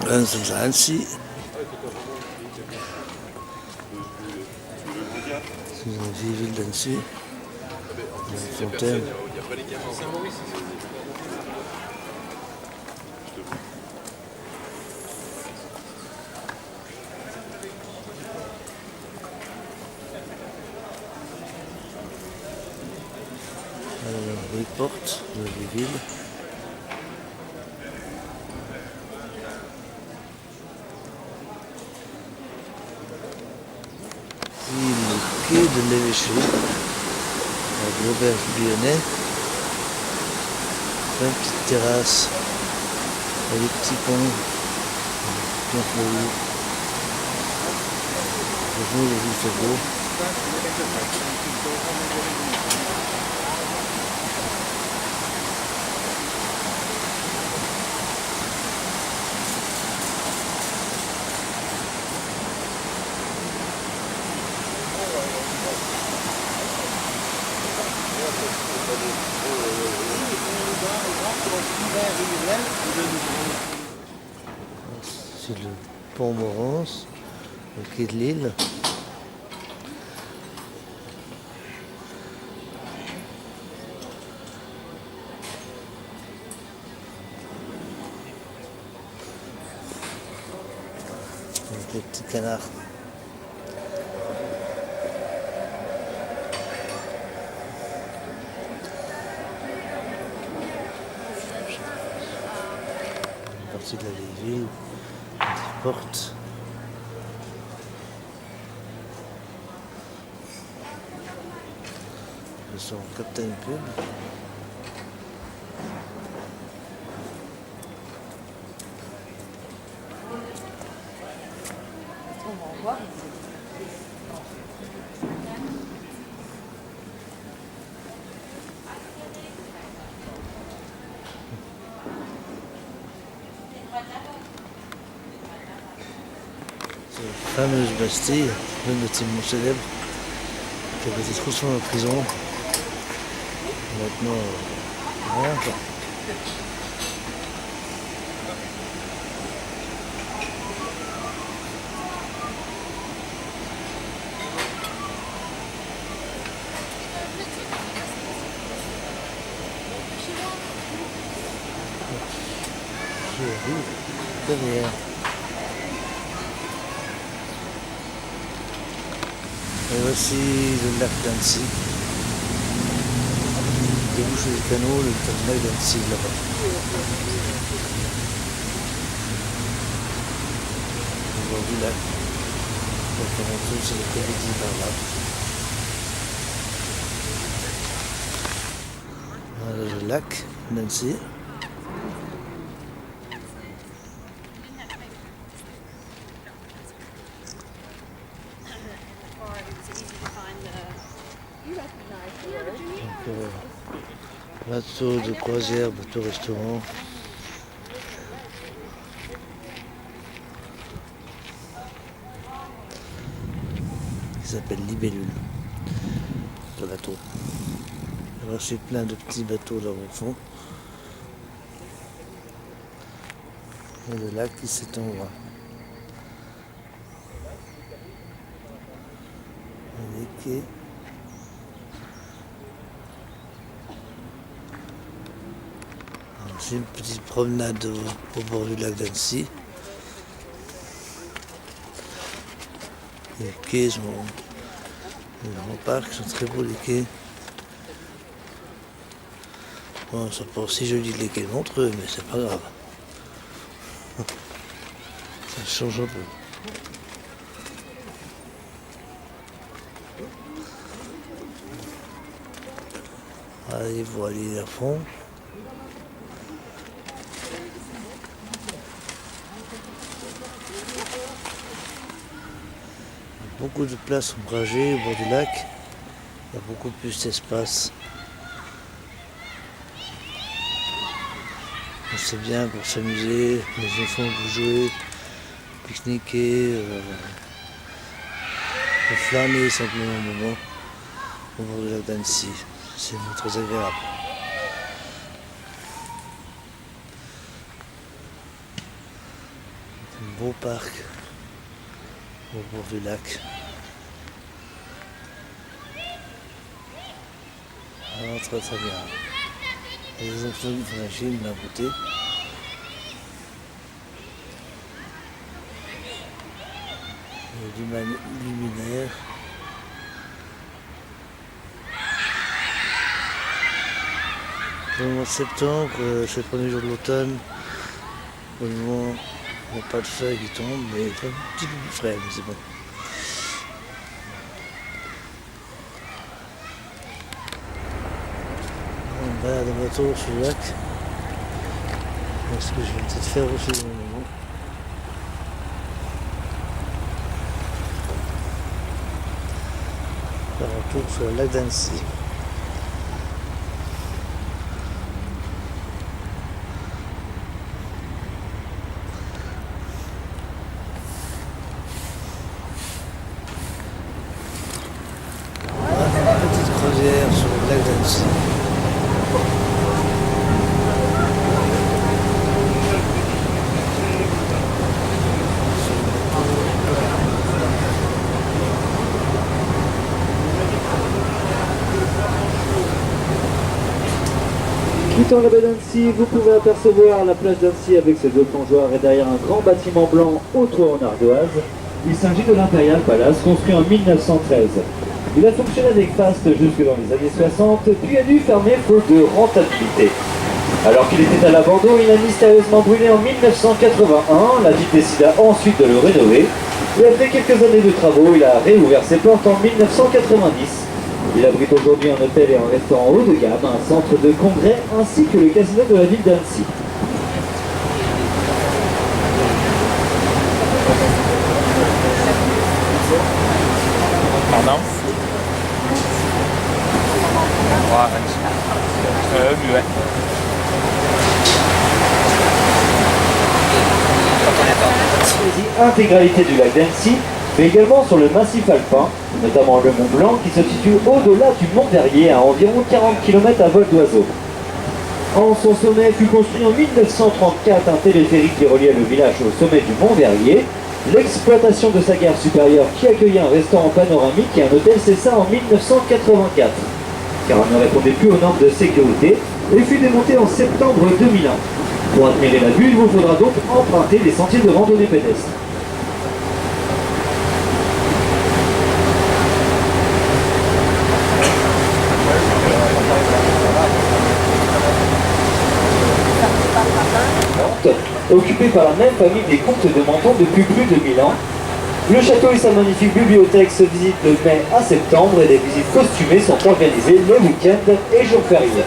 Nous sommes à Annecy. C'est une vieille ville d'Annecy. Une fontaine. Les portes de la ville. Et le quai de l'évêché, avec l'auberge lyonnais. Plein de petites terrasses, avec des petits ponts, bien fleuris. Franchement, j'ai vu c'est beau. C'est le pont Morance, le quai de Lille. Avec les petits canards. Une partie de la vieille ville, des portes. Ils sont Captain Pub. C'est la fameuse Bastille, le bâtiment célèbre qui avait été transformé en prison. Maintenant, rien quoi. Derrière. Et voici le lac d'Annecy. Débouche du canot, le lac d'Annecy là-bas. Au bord du lac. Donc on retrouve sur le Comédie par là. Voilà le lac d'Annecy. Bateau de croisière, bateau restaurant. Il s'appelle Libellule, le bateau. Alors c'est plein de petits bateaux là au fond. Et le lac qui s'étend loin. Les quais. C'est une petite promenade au bord du lac d'Annecy. Les quais sont des grands parcs, sont très beaux les quais. Bon, ça pas aussi joli que les quais de Montreux, mais c'est pas grave. Ça change un peu. Allez, vous allez à fond. Beaucoup de places ombragées au bord du lac. Il y a beaucoup plus d'espace. C'est bien pour s'amuser, les enfants pour jouer, pique-niquer, pour flâner simplement un moment au bord du lac d'Annecy. C'est très agréable. Un beau parc au bord du lac. Ah, très très bien. Les enfants qui font la Chine, la beauté. Du luminaire. Dans le mois de septembre, c'est le premier jour de l'automne. Pour le moment, il n'y a pas de feuilles qui tombent, mais il fait un petit peu plus frais, mais c'est bon. On balade en bateau sur le lac. C'est ce que je vais peut-être faire aussi dans le moment. Faire un tour sur le lac d'Annecy. Petite croisière sur le lac d'Annecy. Quittant la baie d'Annecy, vous pouvez apercevoir la plage d'Annecy avec ses deux plongeoires et derrière un grand bâtiment blanc au toit en ardoise. Il s'agit de l'Imperial Palace, construit en 1913. Il a fonctionné avec faste jusque dans les années 60, puis a dû fermer faute de rentabilité. Alors qu'il était à l'abandon, il a mystérieusement brûlé en 1981. La ville décida ensuite de le rénover. Et après quelques années de travaux, il a réouvert ses portes en 1990. Il abrite aujourd'hui un hôtel et un restaurant haut de gamme, un centre de congrès ainsi que le casino de la ville d'Annecy. Pardon? Ouais. Intégralité du lac d'Annecy, mais également sur le massif alpin, notamment le Mont Blanc qui se situe au-delà du Mont Verrier à environ 40 km à vol d'oiseau. En son sommet fut construit en 1934 un téléphérique qui reliait le village au sommet du Mont Verrier. L'exploitation de sa gare supérieure qui accueillait un restaurant panoramique et un hôtel cessa en 1984, car elle ne répondait plus aux normes de sécurité et fut démontée en septembre 2001. Pour admirer la vue, il vous faudra donc emprunter les sentiers de randonnée pédestre. Occupé par la même famille des comtes de Menton depuis plus de 1000 ans. Le château et sa magnifique bibliothèque se visitent de mai à septembre et des visites costumées sont organisées les week-ends et jours fériés.